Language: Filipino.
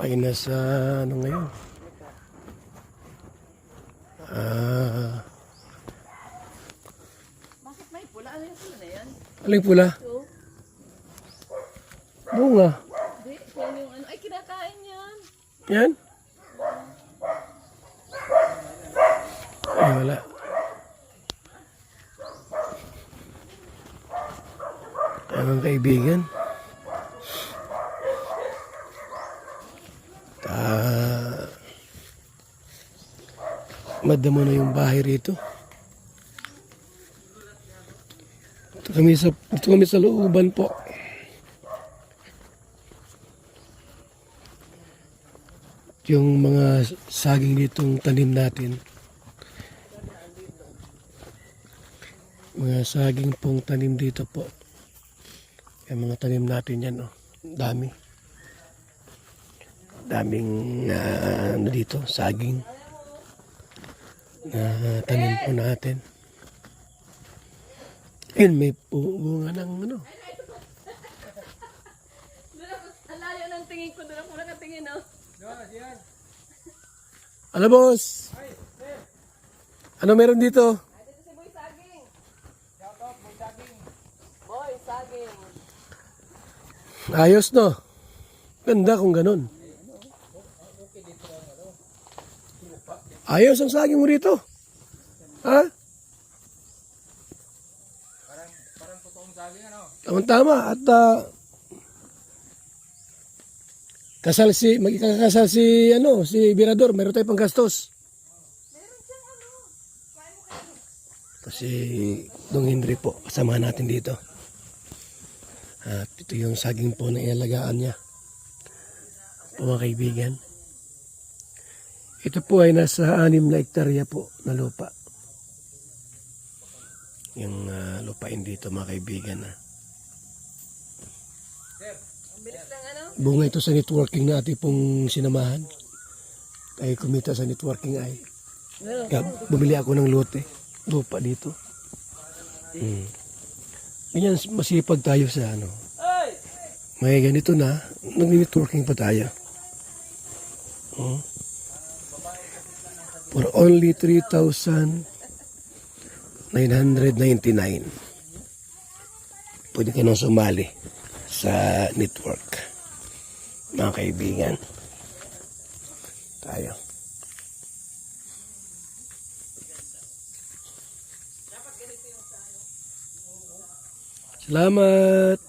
Ay nasa ano ngayon? Bakit may pula? Ano yung pula na yan? Aling pula? Ito. Bunga. Hindi, yan yung ano. Ay, kinakain yan. Yan? Ay, wala. Ang kaibigan. Madamo na yung bahay rito. Ito kami sa looban po. Yung mga saging ditong tanim natin. Mga saging pong tanim dito po. Yung mga tanim natin yan, oh. Dami. Daming ano dito, saging. Tanim po natin. Yun, may bunga ng ano. Ang layo ng tingin ko. Doon ako nakatingin, oh. Ano, boss? Ano meron dito? Ay, dito si Boy Saging. Shout out, Boy Saging. Boy Saging. Ayos, no? Ganda kung ganun. Ayos ang saging mo dito. Ha? Parang totoong saging ano? Tama-tama. At magkakasal si Birador. Meron tayong panggastos. Meron siyang ano. Kain mo kayo. Kasi Dong Henry po, kasama natin dito. At ito yung saging po na ialagaan niya. Po mga kaibigan. Ito po ay nasa 6 na hektarya po na lupa. Yung lupain dito mga kaibigan. Ang bilis ng ano. Bunga ito sa networking na ating pong sinamahan. Kaya kumita sa networking ay. Kaya bumili ako ng lote. Lupa dito. Ganyan, masipag tayo sa ano. May ganito na, nag-networking pa tayo. For only 3,999. Pwede ka nang sumali sa network. Mga kaibigan. Tayo. Salamat.